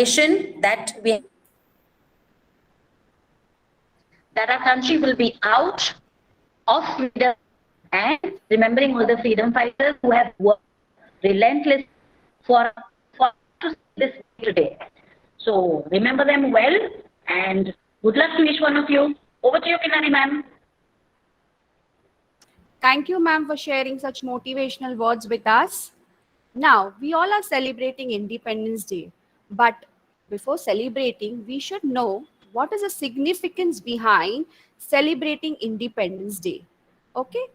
nation that our country will be out of freedom, and remembering all the freedom fighters who have worked relentlessly for to see this day today. So remember them well, and good luck to each one of you. Over to you, Kinani ma'am. Thank you, ma'am, for sharing such motivational words with us. Now, we all are celebrating Independence Day, but before celebrating, we should know what is the significance behind celebrating Independence Day. Okay?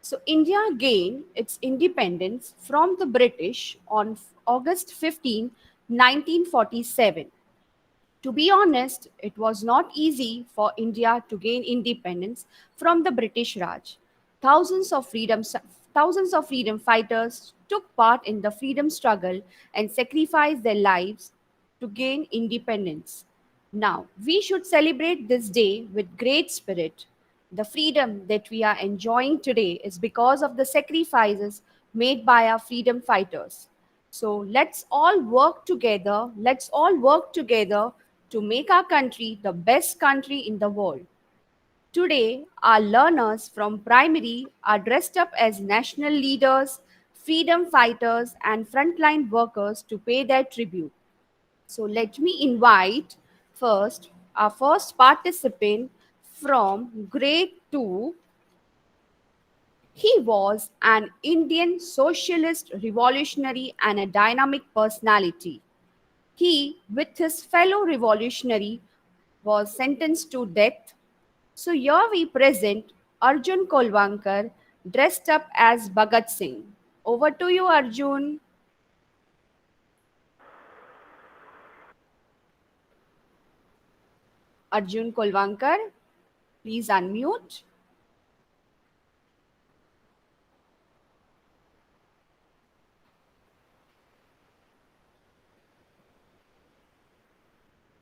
So, India gained its independence from the British on August 15, 1947. To be honest, it was not easy for India to gain independence from the British Raj. Thousands of freedom thousands of freedom fighters took part in the freedom struggle and sacrificed their lives to gain independence. Now, we should celebrate this day with great spirit. The freedom that we are enjoying today is because of the sacrifices made by our freedom fighters. So let's all work together. Let's all work together to make our country the best country in the world. Today, our learners from primary are dressed up as national leaders, freedom fighters, and frontline workers to pay their tribute. So, let me invite first our first participant from grade 2. He was an Indian socialist revolutionary and a dynamic personality. He, with his fellow revolutionary, was sentenced to death. So here we present Arjun Kolvankar dressed up as Bhagat Singh. Over to you, Arjun. Arjun Kolvankar, please unmute.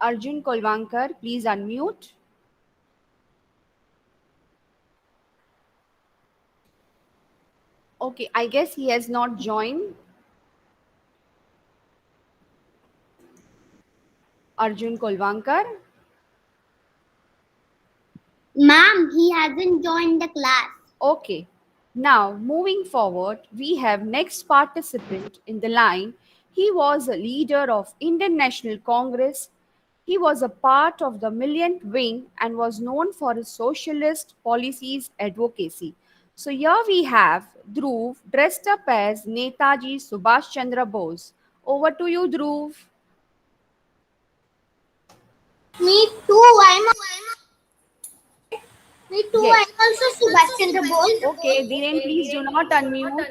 Arjun Kolvankar, please unmute. Okay, I guess he has not joined. Arjun Kolvankar. Ma'am, he hasn't joined the class. Okay. Now, moving forward, we have next participant in the line. He was a leader of Indian National Congress. He was a part of the Militant Wing and was known for his socialist policies advocacy. So here we have Dhruv dressed up as Netaji Subhash Chandra Bose. Over to you, Dhruv. Me too. Me too. Yes. I'm also Subhash Chandra Bose. Okay, Dhiren, please do not unmute. Good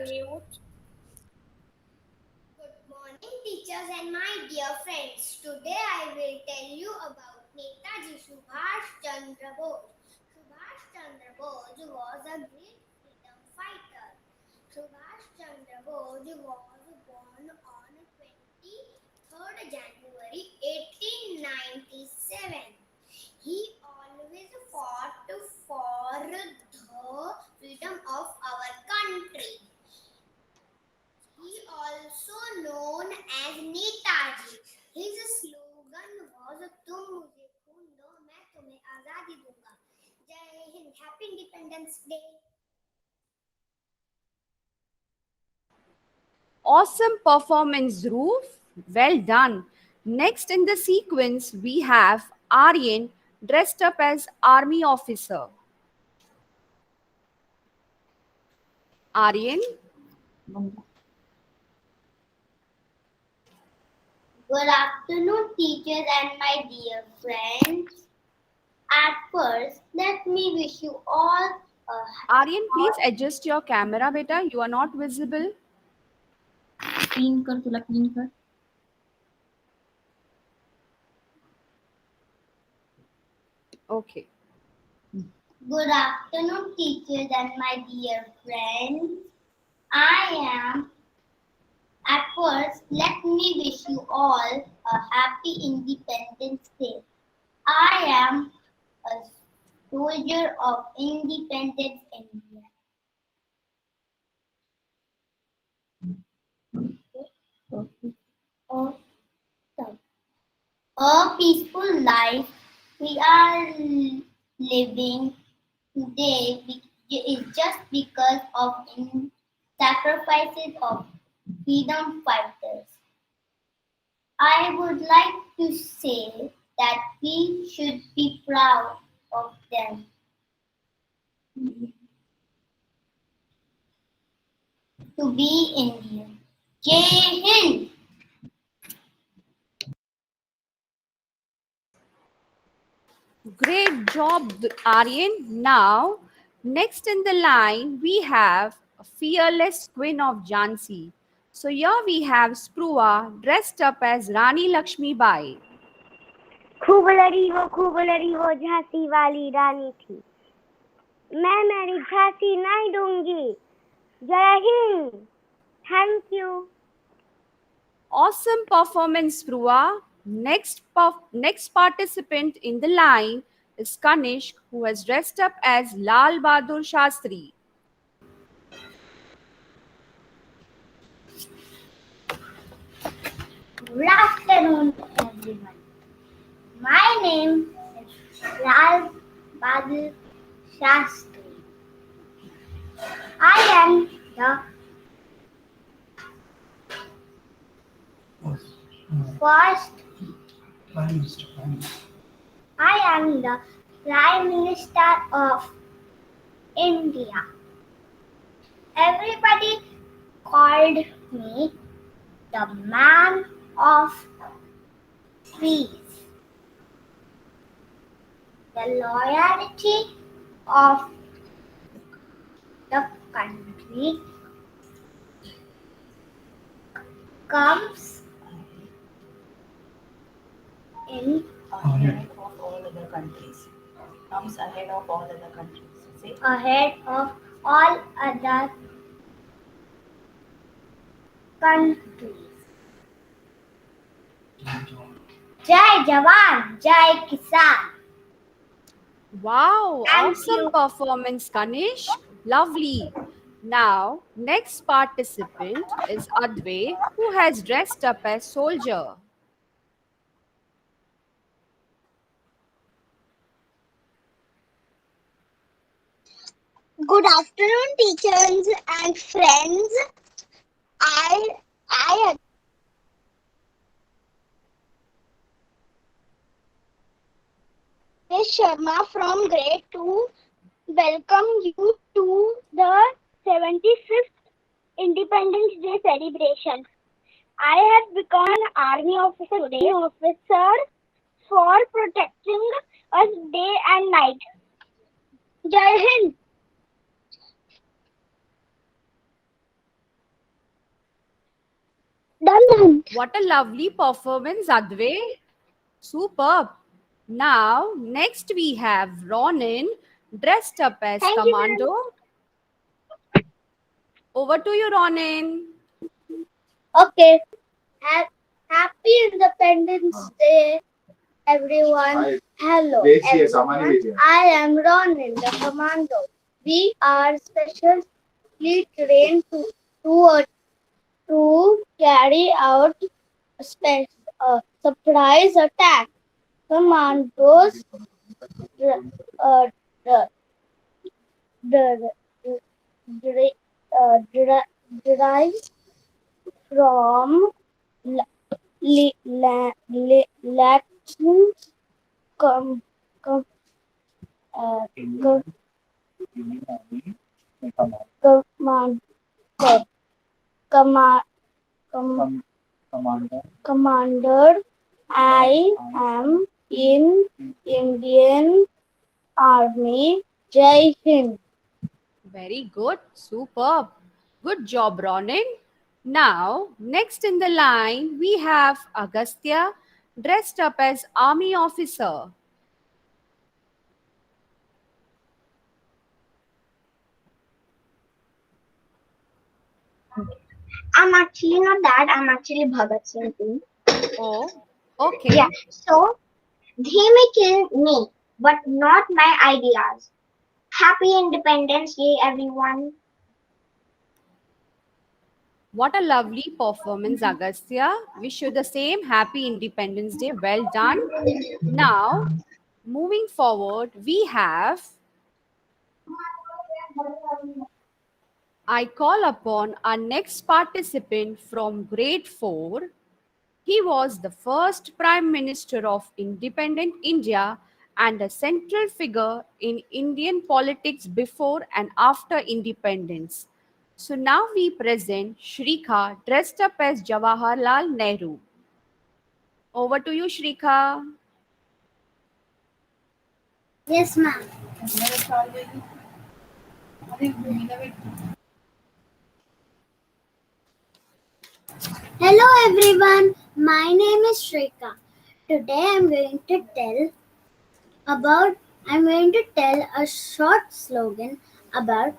morning, teachers and my dear friends. Today I will tell you about Netaji Subhash Chandra Bose. Subhash Chandra Bose was a great freedom fighter. Subhash Chandra Bose was born on 23rd January 1897. He always fought for the freedom of our country. He also known as Netaji. His slogan was "तुम मुझे खून दो, मैं तुम्हें आजादी दूंगा." जय Hind. Happy Independence Day. Awesome performance, Dhruv. Well done. Next in the sequence, we have Aryan dressed up as army officer. Aryan, Good afternoon, teachers and my dear friends. At first, let me wish you all a Aryan, please adjust your camera, beta. You are not visible. Pin कर तुला pin कर Okay. good afternoon, teachers and my dear friends. I am At first, let me wish you all a happy Independence Day. I am a soldier of independence India. Oh, sorry. a peaceful life we are living today is just because of sacrifices of freedom fighters. I would like to say that we should be proud of them. To be Indian. Jai Hind! Great job, Aryan. Now, next in the line, we have a fearless queen of Jhansi. So here we have Sprua dressed up as Rani Lakshmi Bai. खूब लड़ी वो झांसी वाली रानी थी मैं मेरी झांसी नहीं दूंगी जय Hind thank you Awesome performance, Sprua. Next participant in the line is Kanishk, who has dressed up as Lal Bahadur Shastri. Good afternoon, everyone. My name is Lal Bahadur Shastri. I am the first. I am the Prime Minister of India. Everybody called me the man of trees. The loyalty of the country comes in ahead of all other countries. Comes ahead of all other countries. Say, ahead of all other countries. Jai Jawan, Jai Kisan. Wow, Thank awesome you. performance, Kanish. Lovely. Now, next participant is Adve, who has dressed up as soldier. Good afternoon, teachers and friends. I Ajay Sharma from grade 2 welcome you to the 75th Independence Day celebration. I have become an army officer today, for protecting us day and night. Jai Hind. Done. What a lovely performance, Adve. Superb. Now, next we have Ronin dressed up as Thank you, commando. Over to you, Ronin. Okay. Happy Independence Day, everyone. Hi. Hello, देखिए, everyone. सामान्य देखिए. I am Ronin, the commando. We are specially trained to carry out surprise attack. Commandos derive from Latin com, com, commander. I am in Indian Army. Jai Hind. Very good. Superb. Good job, Ronin. Now, next in the line, we have Agastya dressed up as army officer. I'm actually not that. I'm actually Bhagat Singh too. Oh, okay. Yeah. So they may kill me, but not my ideas. Happy Independence Day, everyone. What a lovely performance, Agastya. Wish you the same. Happy Independence Day. Well done. Now, moving forward, we have I call upon our next participant from grade 4. He was the first Prime Minister of independent India and a central figure in Indian politics before and after independence. So now we present Shrika dressed up as Jawaharlal Nehru. Over to you, Shrika. Yes, ma'am. Hello everyone, my name is Shrika. Today I'm going to tell a short slogan about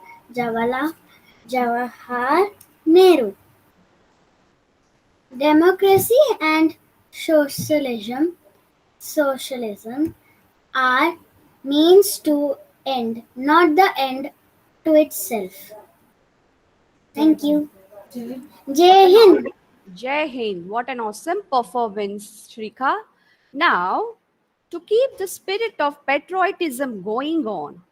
Jawahar Nehru. Democracy and socialism are means to end, not the end to itself. Thank you. Jai Hind. Jai Hind. What an awesome performance, Shrika. Now, to keep the spirit of patriotism going on,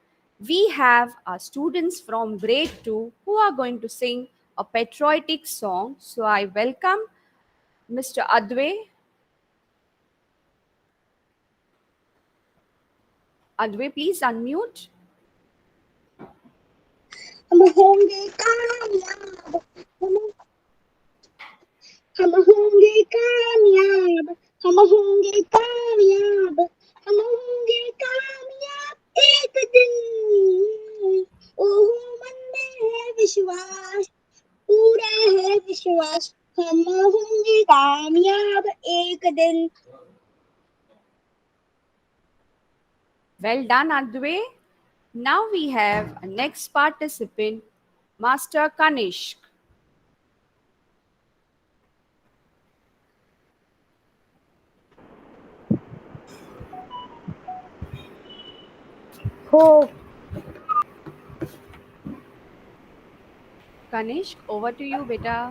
we have our students from grade 2 who are going to sing a patriotic song. So I welcome Mr. Adwe. Adwe, please unmute. हम होंगे कामयाब हम होंगे कामयाब हम होंगे कामयाब हम होंगे कामयाब एक दिन ओहो मन में है विश्वास पूरा है विश्वास हम होंगे कामयाब एक दिन. Well done, Adwe. Now we have a next participant, Master Kanishk. हो Kanishk, over to you, beta.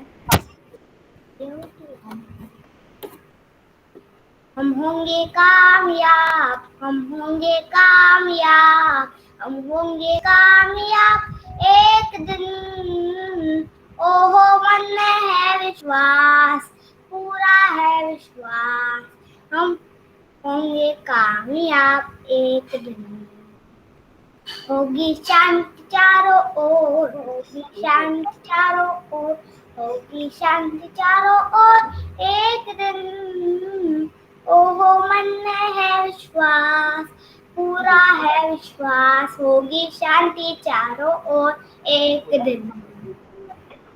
हम होंगे कामयाब हम होंगे कामयाब हम होंगे कामयाब एक दिन ओहो मन में है विश्वास पूरा है विश्वास हम होंगे कामयाब एक दिन होगी शांति चारों ओर होगी शांति चारों ओर होगी शांति चारों ओर एक दिन ओहो मन में है विश्वास पूरा है विश्वास होगी शांति चारों ओर एक दिन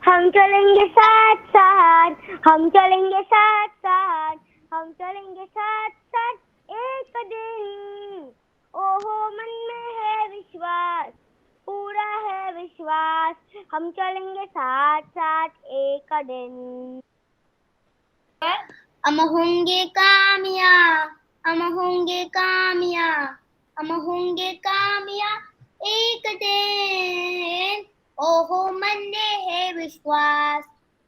हम चलेंगे साथ साथ हम चलेंगे साथ साथ हम चलेंगे साथ साथ एक दिन ओहो मन में है विश्वास पूरा है विश्वास हम चलेंगे साथ साथ एक दिन हम होंगे कामयाब हम होंगे कामयाब हम होंगे कामयाब एक दिन ओहो मन में है विश्वास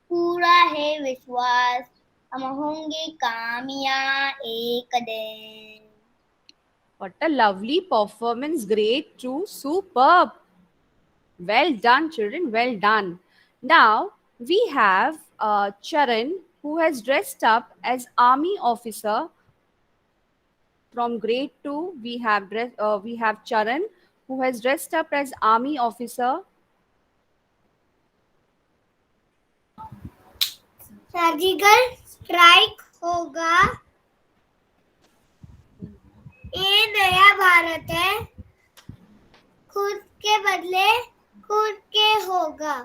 पूरा है विश्वास हम होंगे कामयाब एक दिन. What a lovely performance. Great too. Superb. Well done, children. Well done. Now we have Charan who has dressed up as army officer. From grade 2, we have Charan who has dressed up as army officer. Surgical strike होगा ये नया भारत है खुद के बदले खुद के होगा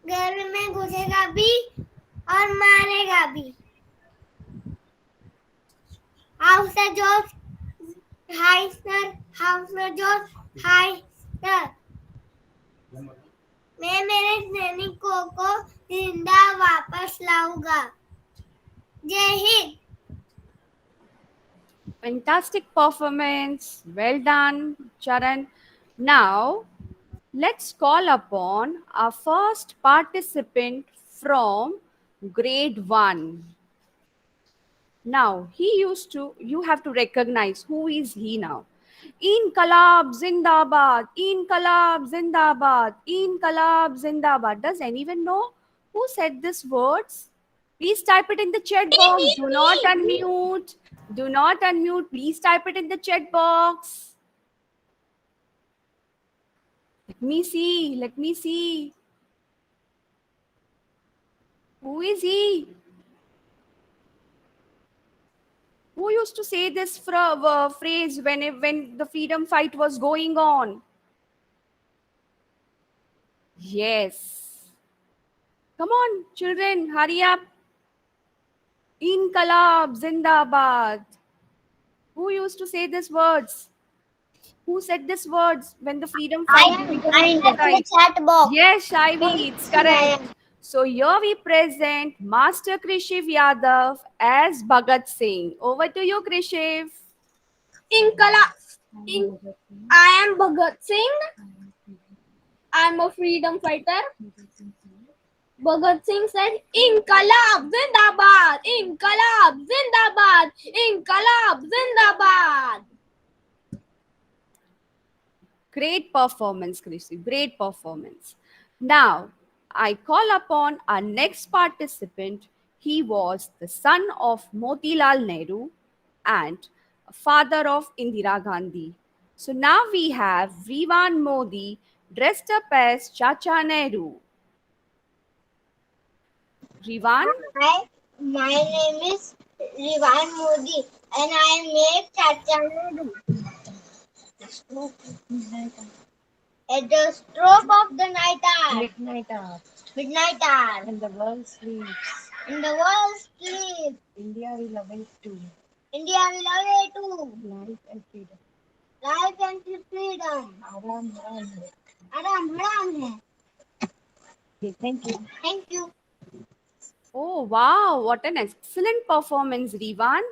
घर में घुसेगा भी और मारेगा भी house George hi sir house George hi sir मैं मेरे सैनिकों को जिंदा वापस लाऊंगा. जय Hind. Fantastic performance. Well done, Charan. Now Let's call upon our first participant from grade 1. Now, you have to recognize who is he now. Inqalab Zindabad, Inqalab Zindabad, Inqalab Zindabad. Does anyone know who said these words? Please type it in the chat box. Do not unmute. Do not unmute. Please type it in the chat box. Let me see. Let me see. Who is he? Who used to say this phrase when the freedom fight was going on? Yes. Come on, children, hurry up. Inqalab Zindabad. Who used to say these words? Who said these words when the freedom fight began? In the chat box. Yes, Shaivi, it's correct. So here we present Master Krishiv Yadav as Bhagat Singh. Over to you, Krishiv. I am Bhagat Singh. I am a freedom fighter. Bhagat Singh said, Inqalab Zindabad! Inqalab Zindabad! Inqalab Zindabad! Great performance, Krishiv. Great performance. Now, I call upon our next participant. He was the son of Motilal Nehru and father of Indira Gandhi. So now we have Rivan Modi dressed up as Chacha Nehru. Rivan? Hi, my name is Rivan Modi and I make Chacha Nehru. At the stroke of the night hour, Midnight hour. midnight hour, When the world sleeps. in the world sleep, India will awake too. India will away too. Life and freedom. Life and freedom. Aram Ram hai. Aram Ram hai. Okay, thank you. Thank you. Oh, wow, what an excellent performance, Rivan.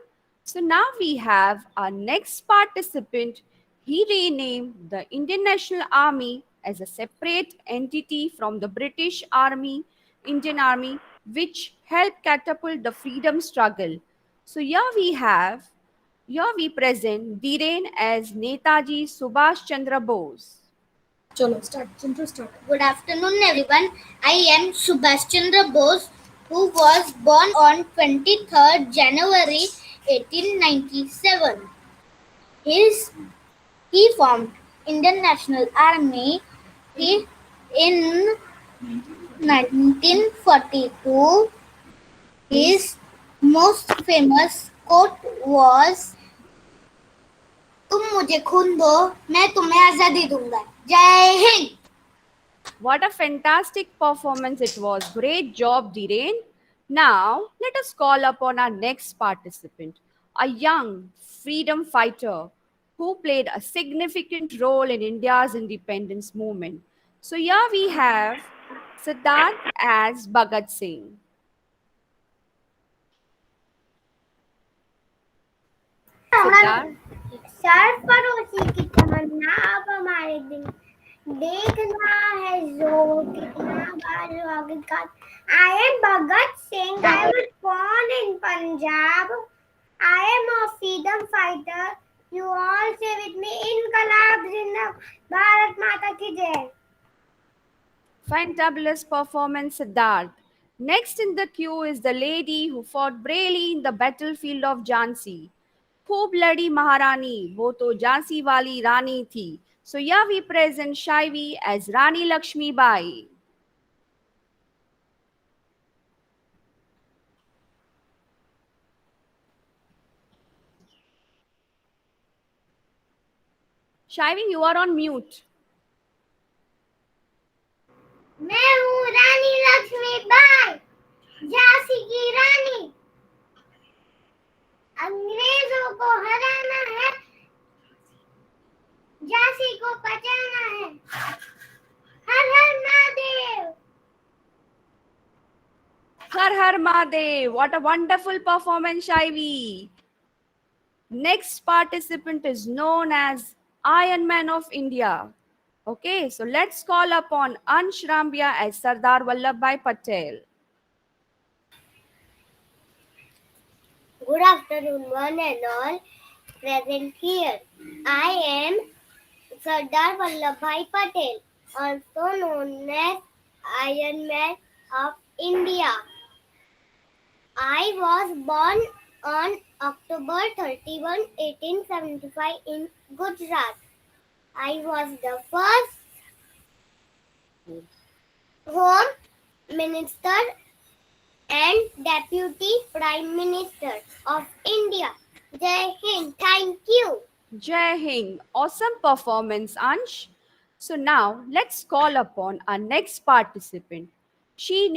So now we have our next participant. He renamed the Indian National Army as a separate entity from the British Army, Indian Army, which helped catapult the freedom struggle. So here we present Dhiren as Netaji Subhash Chandra Bose. Good afternoon, everyone. I am Subhash Chandra Bose, who was born on 23rd January 1897. He formed Indian National Army in 1942. His most famous quote was, "तुम मुझे खून दो, मैं तुम्हें आजादी दूंगा। जय Hind." What a fantastic performance it was. Great job, Dhiren. Now, let us call upon our next participant, a young freedom fighter who played a significant role in India's independence movement. So, here we have Siddharth as Bhagat Singh. Siddharth? सरफरोशी की तमन्ना अब हमारे दिन देखना है जो कितना बार स्वागत। I am Bhagat Singh. I was born in Punjab. I am a freedom fighter. You all say with me, Inqalab Zindabad, Bharat Mata ki Jai. Fantabulous performance, Siddharth. Next in the queue is the lady who fought bravely in the battlefield of Jhansi. खूब लड़ी महारानी, वो तो झांसी वाली रानी थी. So here we present Shaivi as Rani Lakshmi Bai. Shaivi, you are on mute. मैं हूँ रानी लक्ष्मी बाई, झांसी की रानी। अंग्रेजों को हराना है, झांसी को बचाना है। हर हर Mahadev. Har Har Mahadev. What a wonderful performance, Shaivi. Next participant is known as Iron Man of India, Okay, so let's call upon Ansh Rambia as Sardar Vallabhbhai Patel. Good afternoon, one and all present here. I am Sardar Vallabhbhai Patel, also known as Iron Man of India. I was born on October 31, 1875 in Gujarat. I was the first Home Minister and Deputy Prime Minister of India. Jai Hind. Thank you. Jai Hind. Awesome performance, Ansh. So now let's call upon our next participant. She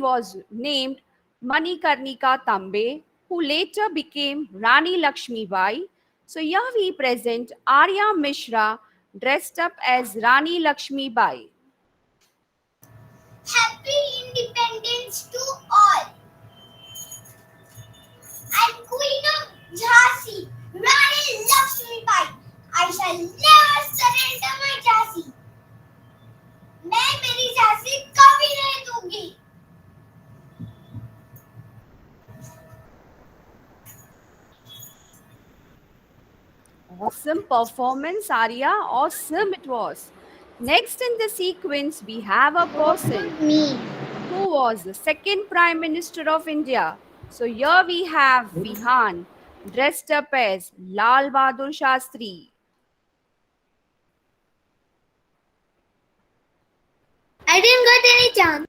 was named Manikarnika Tambe, who later became Rani Lakshmi Bai. So here we present Arya Mishra dressed up as Rani Lakshmi Bai. Happy Independence to all. I'm Queen of Jhansi, Rani Lakshmi Bai. I shall never surrender my Jhansi. मैं मेरी झांसी कभी नहीं दूंगी. Awesome performance, Arya. Awesome it was. Next in the sequence, we have a person Me. who was the second Prime Minister of India. So here we have Vihan dressed up as Lal Bahadur Shastri. I didn't get any chance.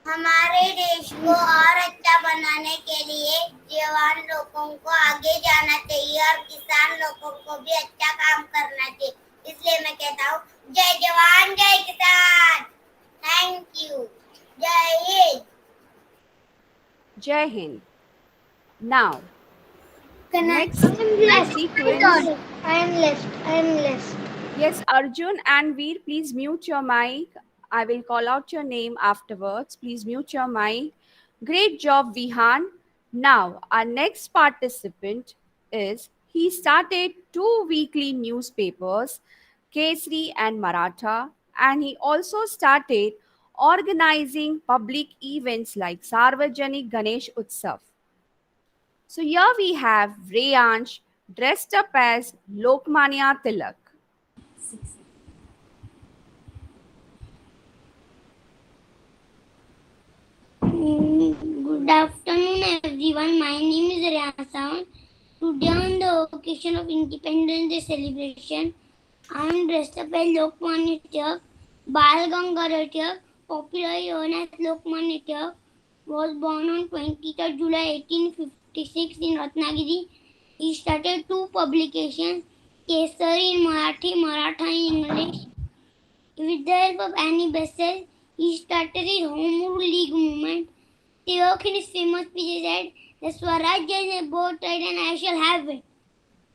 हमारे देश को और अच्छा बनाने के लिए जवान लोगों को आगे जाना चाहिए और किसान लोगों को भी अच्छा काम करना चाहिए. इसलिए मैं कहता हूँ जय जवान जय किसान. Thank you. जय Hind. Jai Hind. Now, Can next in the sequence. I am left. Yes, Arjun and Veer, please mute your mic. I will call out your name afterwards. Please mute your mic. Great job, Vihan. Now, our next participant is he started 2 weekly newspapers, Kesri and Maratha, and he also started organizing public events like Sarvajanik Ganesh Utsav. So here we have Reyansh dressed up as Lokmanya Tilak. Good afternoon, everyone. My name is Ryasan. Today, on the occasion of Independence Day celebration, I am dressed up as Lokmanya Tilak. Bal Gangadhar Tilak, popularly known as Lokmanya Tilak, was born on 23rd July 1856 in Ratnagiri. He started 2 publications, Kesari in Marathi, Maratha in English. With the help of Annie Besant, he started his Home Rule League movement. Tilak in his famous speech said, "The Swarajya is a boat ride and I shall have it."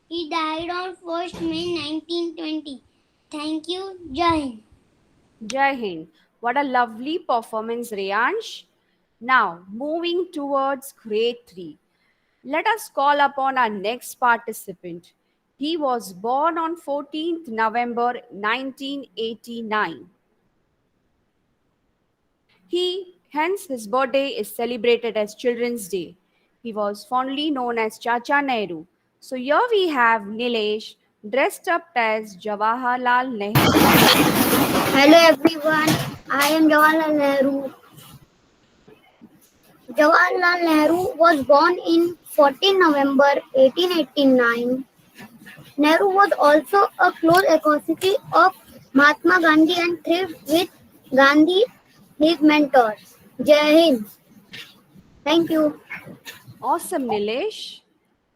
He died on 1st May 1920. Thank you. Jai Hind. Jai Hind. What a lovely performance, Reyansh. Now, moving towards grade 3. Let us call upon our next participant. He was born on 14th November 1989. Hence his birthday is celebrated as Children's Day. He was fondly known as Chacha Nehru. So here we have Nilesh dressed up as Jawaharlal Nehru. Hello everyone, I am Jawaharlal Nehru. Jawaharlal Nehru was born in 14 November 1889. Nehru was also a close associate of Mahatma Gandhi and thrived with Gandhi, his mentor. Jai Hind. Thank you. Awesome, Nilesh.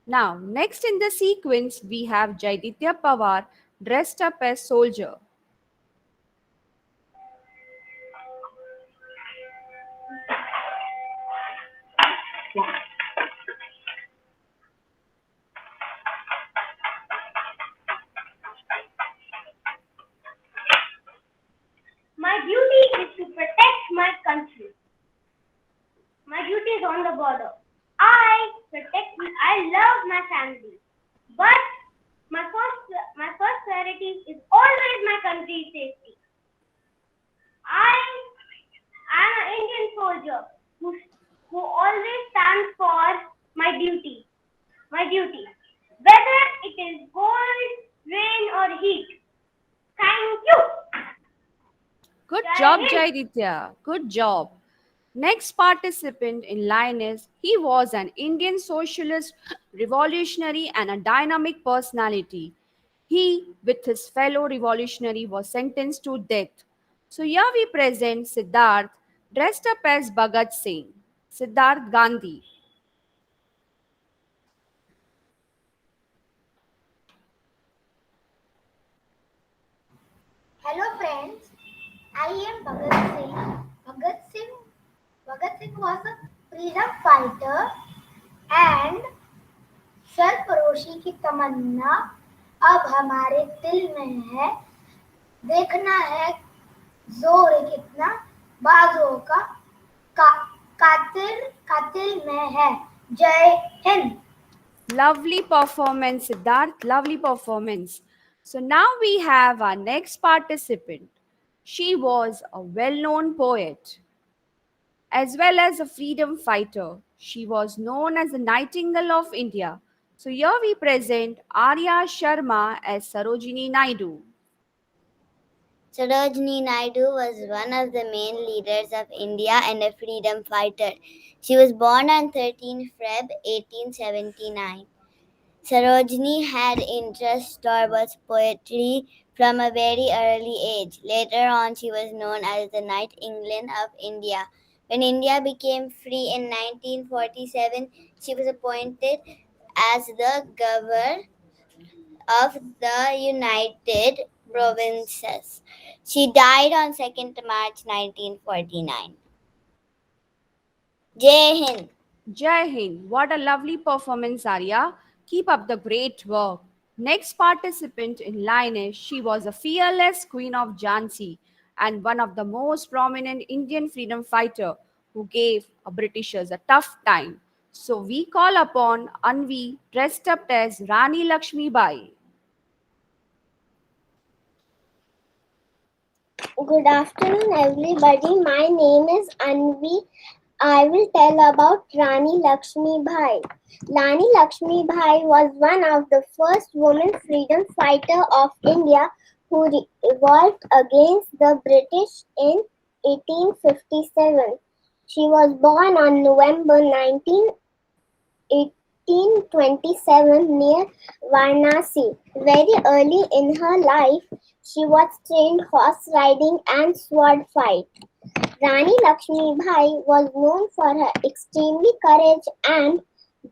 Now, next in the sequence, we have Jaiditya Pawar dressed up as soldier. My duty is to protect my country. My duty is on the border. I love my family. But My first priority is always my country's safety. I am an Indian soldier who always stands for my duty. Whether it is cold, rain or heat. Thank you. Good Jai job, Hind. Jaiditya. Good job. Next participant in line is he was an Indian socialist, revolutionary, and a dynamic personality. He, with his fellow revolutionary, was sentenced to death. So here we present Siddharth, dressed up as Bhagat Singh, Siddharth Gandhi. Hello friends, I am Bhagat Singh. Bhagat Singh was a freedom fighter and सरफरोशी की तमन्ना अब हमारे दिल में है. देखना है जोर कितना बाजुओं का कातिल में है. जय Hind. Lovely performance, Siddharth. Lovely performance. So now we have our next participant. She was a well known poet as well as a freedom fighter. She was known as the Nightingale of India. So here we present Arya Sharma as Sarojini Naidu. Sarojini Naidu was one of the main leaders of India and a freedom fighter. She was born on 13 Feb 1879. Sarojini had interest towards poetry from a very early age. Later on, she was known as the Nightingale of India. When India became free in 1947, she was appointed as the governor of the United Provinces. She died on 2nd March 1949. Jai Hind. Jai Hind. What a lovely performance, Arya. Keep up the great work. Next participant in line is she was a fearless queen of Jhansi and one of the most prominent Indian freedom fighter who gave Britishers a tough time. So we call upon Anvi dressed up as Rani Lakshmi Bai. Good afternoon, everybody. My name is Anvi. I will tell about Rani Lakshmi Bai. Rani Lakshmi Bai was one of the first women freedom fighter of India who revolted against the British in 1857. She was born on November 1827 near Varanasi. Very early in her life, she was trained horse riding and sword fight. Rani Lakshmi Bai was known for her extremely courage and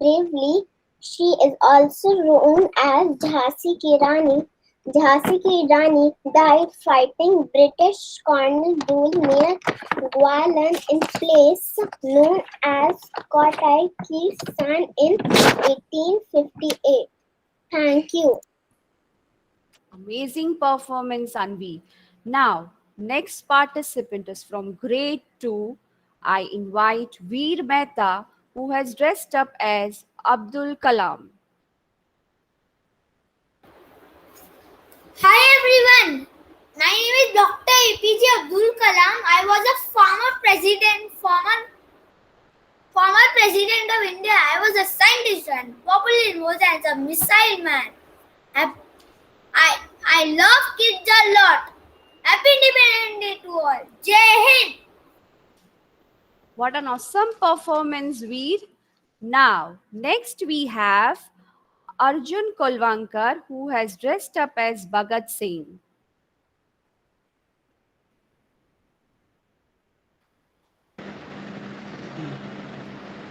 bravery. She is also known as Jhansi Ki Rani. Jhansi Ki Rani died fighting British Colonel Dole near Gwalan in place known as Kotai Ki San in 1858. Thank you. Amazing performance, Anvi. Now, next participant is from grade 2. I invite Veer Mehta, who has dressed up as Abdul Kalam. Hi everyone. My name is Dr. APJ Abdul Kalam. I was a former president of India. I was a scientist and popularly known as a missile man. I love kids a lot. Happy Independence Day to all. Jai Hind. What an awesome performance, Veer. Now, next we have Arjun Kolvankar, who has dressed up as Bhagat Singh.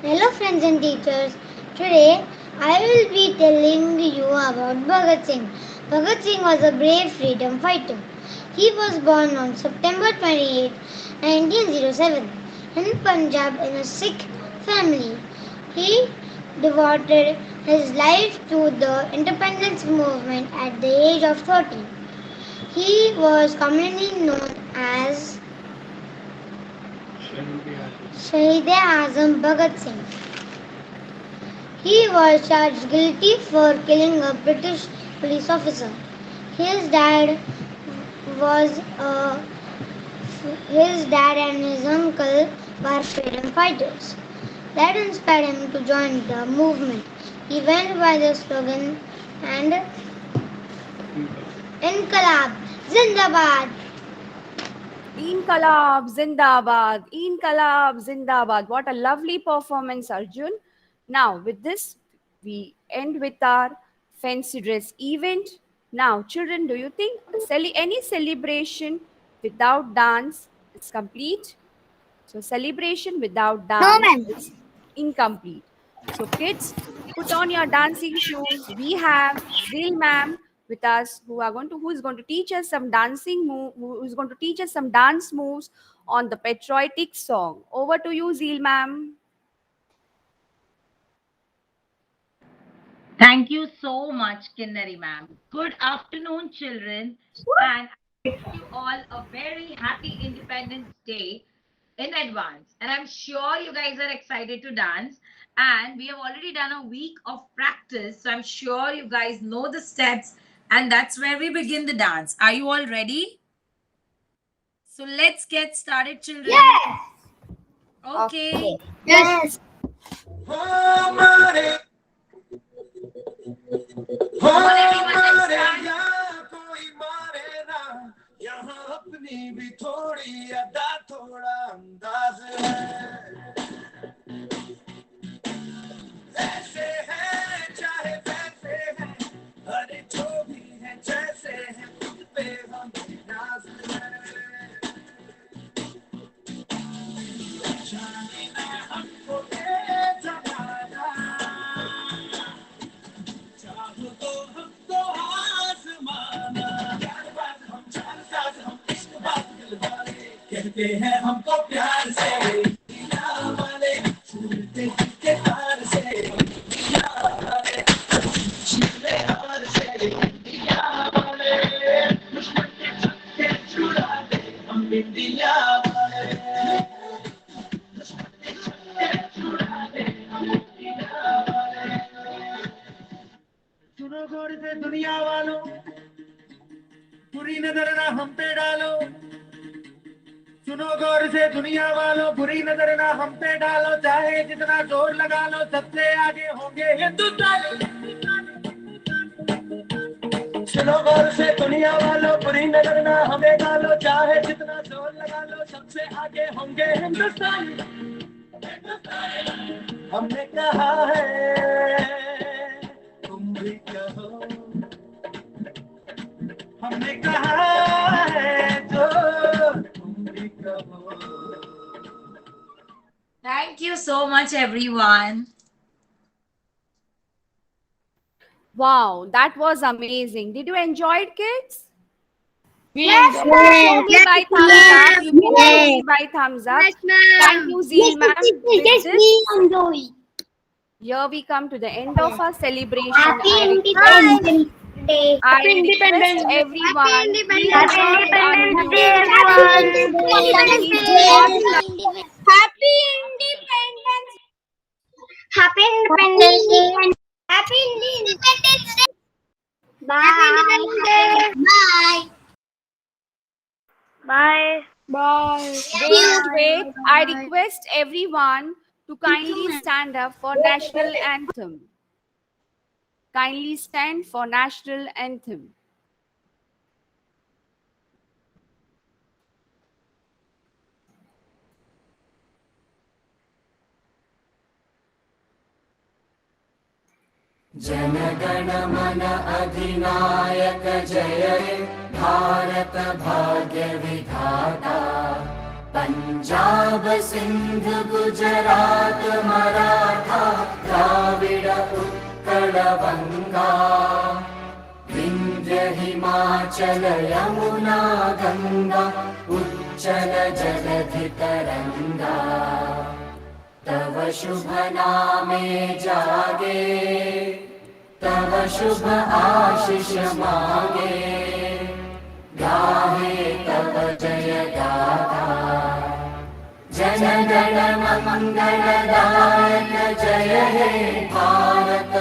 Hello friends and teachers. Today I will be telling you about Bhagat Singh. Bhagat Singh was a brave freedom fighter. He was born on September 28, 1907 in Punjab in a Sikh family. He devoted his life to the independence movement at the age of 30. He was commonly known as Shahid-e-Azam Bhagat Singh. He was charged guilty for killing a British police officer. His dad was his dad and his uncle were freedom fighters. That inspired him to join the movement. He went by the slogan and Inqilab Zindabad. Inqilab Zindabad, Inqilab Zindabad. What a lovely performance, Arjun. Now, with this, we end with our fancy dress event. Now, children, do you think any celebration without dance is complete? So, celebration without dance ma'am. is incomplete. So, kids, put on your dancing shoes. We have Zil ma'am with us who is going to teach us some who is going to teach us some dance moves on the patriotic song. Over to you, Zil ma'am. Thank you so much, Kinnari ma'am. Good afternoon, children, and I wish you all a very happy Independence Day in advance. And I'm sure you guys are excited to dance. And we have already done a week of practice, so I'm sure you guys know the steps, and that's where we begin the dance. Are you all ready? So let's get started, children. Yes. Okay. Yes. Come on, everyone, let's start. यहाँ अपनी भी थोड़ी अदा थोड़ा अंदाज है ऐसे हैं चाहे वैसे हैं अरे जो भी हैं जैसे हैं खुद पे हम नाज है जाने ना हमको ये जमाना चाहो तो हमको आसमाना हम चार साथ हम इश्क बात दिल वाले कहते हैं हमको प्यार से दुनिया वाले छूटे के तार से दुनिया वाले छूटे हार से दुनिया वाले दुश्मन के छक्के छुड़ा दे हम इंडिया वाले दुश्मन के छक्के छुड़ा दे हम इंडिया वाले सुनो गौर से दुनिया वालों बुरी नजर ना हम पे डालो सुनो गौर से दुनिया वालों बुरी नजर ना हम पे डालो चाहे जितना जोर लगा लो सबसे आगे होंगे हिंदुस्तानी सुनो गौर से दुनिया वालों बुरी नजर ना हमें डालो चाहे जितना जोर लगा लो सबसे आगे होंगे हिंदुस्तानी हमने कहा है तुम भी कहो हमने कहा है जो तुम भी कहो Thank you so much, everyone. Wow, that was amazing. Did you enjoy it, kids? Yes, Show me by thumbs up. You can show me by thumbs up. Thank you, Zeel ma'am. With this, here we come to the end of our celebration. Happy Independence Day. I request everyone. Happy Independence Day, everyone. Happy Independence. Happy Independence Day. Happy Independence Day. Bye. Happy Independence Day. Bye. Bye. Wait. I request everyone to kindly stand up for national anthem. Kindly stand for national anthem. जनगण मन अधिनायक जय हे भारत भाग्य विधाता पंजाब सिंध गुजरात मराठा द्राविड़ उत्कल बंगा विंध्य हिमाचल यमुना गंगा उच्चल जलधि तरंगा तव शुभ नामे जागे तव शुभ आशीष मांगे गाहे तव जय गाथा जन गण मंगलदायक जय हे भारत